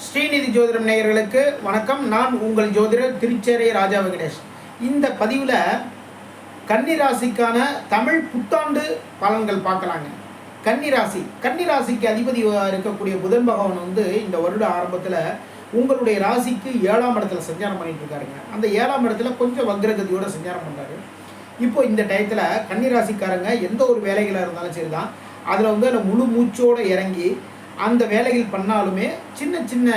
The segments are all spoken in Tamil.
ஸ்ரீநிதி ஜோதிடம் நேயர்களுக்கு வணக்கம். நான் உங்கள் ஜோதிடர் திருச்சேரை ராஜா வெங்கடேஷ். இந்த பதிவில் கன்னிராசிக்கான தமிழ் புத்தாண்டு பலன்கள் பார்க்கலாங்க. கன்னிராசிக்கு அதிபதி இருக்கக்கூடிய புதன் பகவான் இந்த வருட ஆரம்பத்தில் உங்களுடைய ராசிக்கு 7ஆம் இடத்துல சஞ்சாரம் பண்ணிட்டு இருக்காருங்க. அந்த 7ஆம் இடத்துல கொஞ்சம் வக்ரகதியோட சஞ்சாரம் பண்ணுறாரு. இப்போ இந்த டயத்தில் கன்னிராசிக்காரங்க எந்த ஒரு வேலைகளாக இருந்தாலும் சரி தான், அதில் அந்த முழு மூச்சோடு இறங்கி அந்த வேலைகள் பண்ணாலுமே சின்ன சின்ன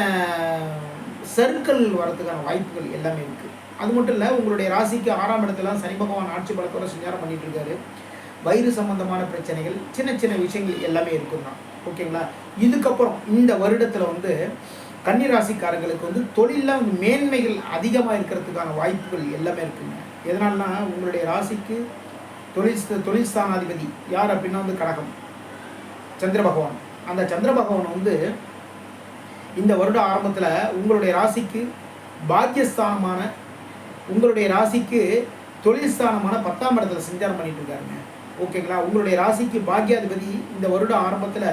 சர்க்கிள் வரதுக்கான வாய்ப்புகள் எல்லாமே இருக்குது. அது மட்டும் இல்லை, உங்களுடைய ராசிக்கு 6ஆம் இடத்துல சனி பகவான் ஆட்சி பலத்தோட சஞ்சாரம் பண்ணிட்டு இருக்காரு. வயிறு சம்பந்தமான பிரச்சனைகள், சின்ன சின்ன விஷயங்கள் எல்லாமே இருக்குன்னா ஓகேங்களா. இதுக்கப்புறம் இந்த வருடத்தில் கன்னிராசிக்காரங்களுக்கு தொழிலில் மேன்மைகள் அதிகமாக இருக்கிறதுக்கான வாய்ப்புகள் எல்லாமே இருக்குங்க. எதனால்னா உங்களுடைய ராசிக்கு தொழில் ஸ்தானாதிபதி யார் அப்படின்னா கடகம், சந்திர பகவான். அந்த சந்திர பகவான் இந்த வருட ஆரம்பத்தில் உங்களுடைய ராசிக்கு பாக்கியஸ்தானமான, உங்களுடைய ராசிக்கு தொழில் ஸ்தானமான 10ஆம் இடத்துல சஞ்சாரம் பண்ணிட்டு இருக்காருங்க. ஓகேங்களா. உங்களுடைய ராசிக்கு பாக்கியாதிபதி இந்த வருட ஆரம்பத்தில்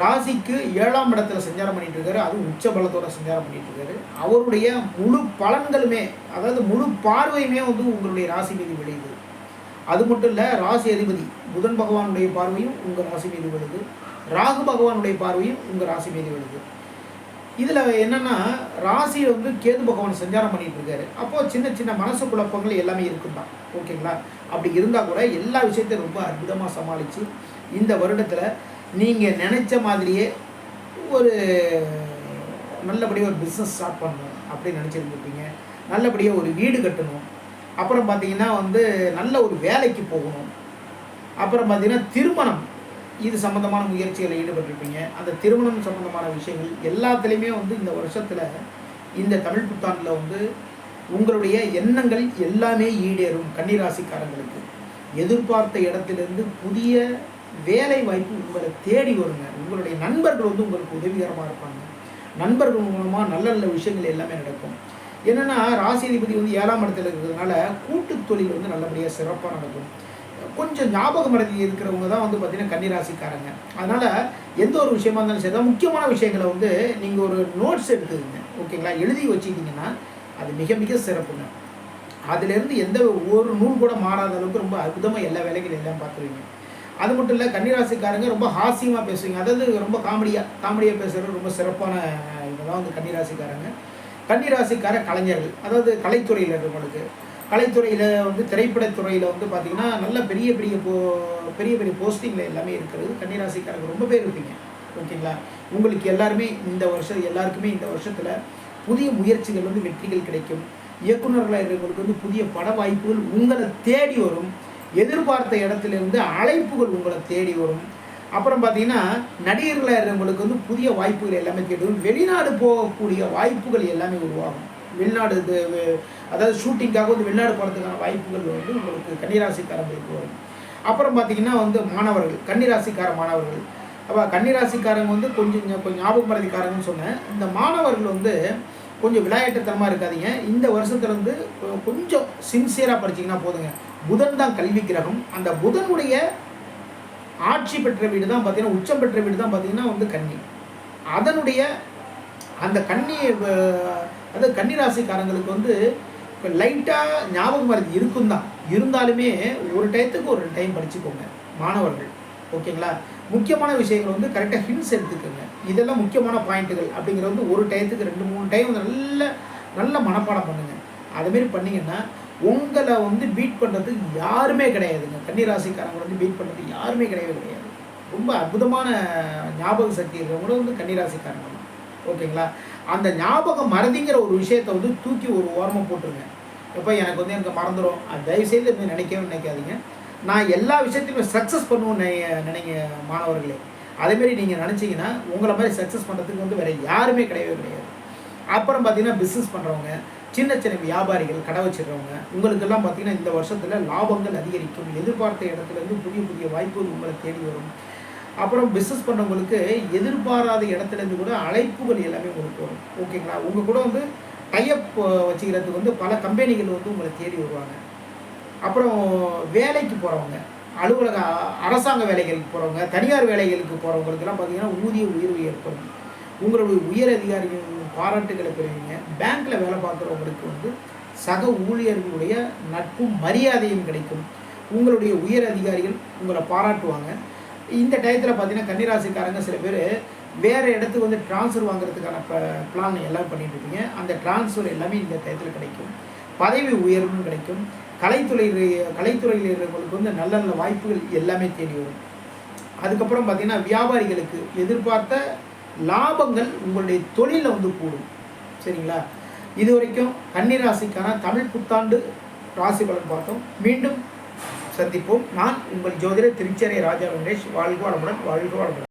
ராசிக்கு 7ஆம் இடத்துல சஞ்சாரம் பண்ணிட்டு இருக்காரு. அதுவும் உச்ச பலத்தோட சஞ்சாரம் பண்ணிட்டு இருக்காரு. அவருடைய முழு பலன்களுமே, அதாவது முழு பார்வையுமே உங்களுடைய ராசி மீது விளையுது. அது மட்டும் இல்லை, ராசி அதிபதி புதன் பகவானுடைய பார்வையும் உங்கள் ராசி மீது விழுது, ராகு பகவானுடைய பார்வையும் உங்கள் ராசி மீது விழுது. இதில் என்னென்னா, ராசியில் கேது பகவான் சஞ்சாரம் பண்ணிட்டு இருக்காரு. அப்போது சின்ன சின்ன மனசு குழப்பங்கள் எல்லாமே இருக்குதான். ஓகேங்களா. அப்படி இருந்தால் கூட எல்லா விஷயத்தையும் ரொம்ப அற்புதமாக சமாளித்து இந்த வருடத்தில் நீங்கள் நினச்ச மாதிரியே ஒரு நல்லபடியாக ஒரு பிஸ்னஸ் ஸ்டார்ட் பண்ணணும் அப்படின்னு நினச்சிருந்துருப்பீங்க. நல்லபடியாக ஒரு வீடு கட்டணும். அப்புறம் பார்த்தீங்கன்னா நல்ல ஒரு வேலைக்கு போகணும். அப்புறம் பார்த்தீங்கன்னா திருமணம், இது சம்மந்தமான முயற்சிகளில் ஈடுபட்டிருப்பீங்க. அந்த திருமணம் சம்மந்தமான விஷயங்கள் எல்லாத்துலேயுமே இந்த வருஷத்தில், இந்த தமிழ் புத்தாண்டில் உங்களுடைய எண்ணங்கள் எல்லாமே ஈடேறும். கன்னிராசிக்காரங்களுக்கு எதிர்பார்த்த இடத்திலிருந்து புதிய வேலை வாய்ப்பு உங்களை தேடி வருங்க. உங்களுடைய நண்பர்கள் உங்களுக்கு உதவிகரமாக இருப்பாங்க. நண்பர்கள் மூலமாக நல்ல நல்ல விஷயங்கள் எல்லாமே நடக்கும். என்னென்னா, ராசி அதிபதி 7ஆம் இடத்துல இருக்கிறதுனால கூட்டு தொழில் நல்லபடியாக சிறப்பாக நடக்கும். கொஞ்சம் ஞாபக மறதி இருக்கிறவங்க தான் பார்த்தீங்கன்னா கன்னிராசிக்காரங்க. அதனால் எந்த ஒரு விஷயமா இருந்தாலும் சரி, முக்கியமான விஷயங்களை நீங்கள் ஒரு நோட்ஸ் எடுத்துக்கங்க. ஓகேங்களா. எழுதி வச்சுக்கிட்டிங்கன்னா அது மிக மிக சிறப்புங்க. அதிலேருந்து எந்த ஒரு நூல் கூட மாறாத அளவுக்கு ரொம்ப அற்புதமாக எல்லா வேலைகளும் எல்லாம் பார்த்துருவீங்க. அது மட்டும் இல்லை, கன்னிராசிக்காரங்க ரொம்ப ஹாஸ்யமாக பேசுவீங்க. அதாவது ரொம்ப காமெடியாக பேசுகிறது ரொம்ப சிறப்பான இதெல்லாம் கன்னிராசிக்கார கலைஞர்கள், அதாவது கலைத்துறையில் இருக்கவங்களுக்கு, கலைத்துறையில் திரைப்படத்துறையில் பார்த்திங்கன்னா நல்ல பெரிய பெரிய போஸ்டிங்கில் எல்லாமே இருக்கிறது கன்னிராசிக்காரங்க ரொம்ப பேர் இருப்பீங்க. ஓகேங்களா. உங்களுக்கு எல்லாருக்குமே இந்த வருஷத்தில் புதிய முயற்சிகள் வெற்றிகள் கிடைக்கும். இயக்குநர்களாக இருக்கிறவங்களுக்கு புதிய பட வாய்ப்புகள் உங்களை தேடி வரும். எதிர்பார்த்த இடத்துலேருந்து அழைப்புகள் உங்களை தேடி வரும். அப்புறம் பார்த்தீங்கன்னா நடிகர்களாக இருக்கிறவங்களுக்கு புதிய வாய்ப்புகள் எல்லாமே தேடி வரும். வெளிநாடு போகக்கூடிய வாய்ப்புகள் எல்லாமே உருவாகும். வெளிநாடு அதாவது ஷூட்டிங்காக வெளிநாடு போகிறதுக்கான வாய்ப்புகள் உங்களுக்கு கன்னிராசிக்காரங்களுக்கு வரும். அப்புறம் பார்த்தீங்கன்னா மாணவர்கள், கன்னிராசிக்கார மாணவர்கள், அப்போ கன்னிராசிக்காரங்க கொஞ்சம் ஞாபகம் மறதிக்காரங்கன்னு சொன்னேன். இந்த மாணவர்கள் கொஞ்சம் விளையாட்டுத்தனமாக இருக்காதீங்க. இந்த வருஷத்துலேருந்து கொஞ்சம் சின்சியராக படிச்சிங்கன்னா போதுங்க. புதன் தான் கல்வி கிரகம். அந்த புதனுடைய ஆட்சி பெற்ற வீடு தான் பார்த்தீங்கன்னா, உச்சம் பெற்ற வீடு தான் பார்த்தீங்கன்னா கன்னி. அதனுடைய அந்த கன்னி, அதாவது கன்னிராசிக்காரங்களுக்கு இப்போ லைட்டாக ஞாபகம் மறதி இருக்கும் தான். இருந்தாலுமே ஒரு டைத்துக்கு ஒரு டைம் படிச்சுக்கோங்க மாணவர்கள். ஓகேங்களா. முக்கியமான விஷயங்கள் கரெக்டாக ஹிண்ட்ஸ் எடுத்துக்கோங்க. இதெல்லாம் முக்கியமான பாயிண்ட்டுகள் அப்படிங்கிறது ஒரு டயத்துக்கு 2-3 டைம் நல்ல மனப்பாடம் பண்ணுங்கள். அதுமாரி பண்ணிங்கன்னா உங்களை பீட் பண்ணுறதுக்கு யாருமே கிடையாதுங்க. கன்னிராசிக்காரங்களை பீட் பண்ணுறதுக்கு யாருமே கிடையாது. ரொம்ப அற்புதமான ஞாபக சக்தி இருக்கிறவங்களும் கன்னிராசிக்காரங்க. ஓகேங்களா. அந்த ஞாபகம் மறதிங்கிற ஒரு விஷயத்தை தூக்கி ஒரு ஓரமாக போட்டுருங்க. எப்போ எனக்கு மறந்துடும், அது தயவுசெய்து நினைக்காதீங்க. நான் எல்லா விஷயத்தையுமே சக்ஸஸ் பண்ணுவேன்னு நினைங்க மாணவர்களே. அதேமாரி நீங்கள் நினச்சிங்கன்னா உங்களை மாதிரி சக்ஸஸ் பண்ணுறதுக்கு வேறு யாருமே கிடையாது. அப்புறம் பார்த்தீங்கன்னா பிஸ்னஸ் பண்ணுறவங்க, சின்ன சின்ன வியாபாரிகள், கடை வச்சுருக்கவங்க, உங்களுக்கெல்லாம் பார்த்தீங்கன்னா இந்த வருஷத்தில் லாபங்கள் அதிகரிக்கும். எதிர்பார்த்த இடத்துலேருந்து புதிய புதிய வாய்ப்புகள் உங்களை தேடி வரும். அப்புறம் பிஸ்னஸ் பண்ணுறவங்களுக்கு எதிர்பாராத இடத்துலேருந்து கூட அழைப்புகள் எல்லாமே உங்களுக்கு வரும். ஓகேங்களா. உங்கள் கூட டைப் வச்சுக்கிறதுக்கு பல கம்பெனிகள் உங்களை தேடி வருவாங்க. அப்புறம் வேலைக்கு போகிறவங்க, அரசாங்க வேலைகளுக்கு போகிறவங்க, தனியார் வேலைகளுக்கு போகிறவங்களுக்கெல்லாம் பார்த்தீங்கன்னா ஊதிய உயர்வு ஏற்படும். உங்களுடைய உயர் அதிகாரிகள் பாராட்டுகளை பெறுவீங்க. பேங்க்கில் வேலை பார்க்குறவங்களுக்கு வந்து சக ஊழியர்களுடைய நட்பும் மரியாதையும் கிடைக்கும். உங்களுடைய உயர் அதிகாரிகள் உங்களை பாராட்டுவாங்க. இந்த டயத்தில் பார்த்தீங்கன்னா கன்னிராசிக்காரங்க சில பேர் வேறு இடத்துக்கு வந்து ட்ரான்ஸ்ஃபர் வாங்குறதுக்கான பிளான் எல்லாம் பண்ணிட்டு இருப்பீங்க. அந்த ட்ரான்ஸ்ஃபர் எல்லாமே இந்த டயத்தில் கிடைக்கும். பதவி உயர்வும் கிடைக்கும். கலைத்துறையில் இருக்கிறவங்களுக்கு வந்து நல்ல நல்ல வாய்ப்புகள் எல்லாமே தேடி வரும். அதுக்கப்புறம் பார்த்தீங்கன்னா வியாபாரிகளுக்கு எதிர்பார்த்த லாபங்கள் உங்களுடைய தொழிலில் வந்து கூடும். சரிங்களா? இது வரைக்கும் கன்னிராசிக்கான தமிழ் புத்தாண்டு ராசி பலன் பார்த்தோம். மீண்டும் சந்திப்போம். நான் உங்கள் ஜோதிடர் திருச்சேரை ராஜா வெங்கடேஷ். வாழ்க வளமுடன், வாழ்க வளமுடன்.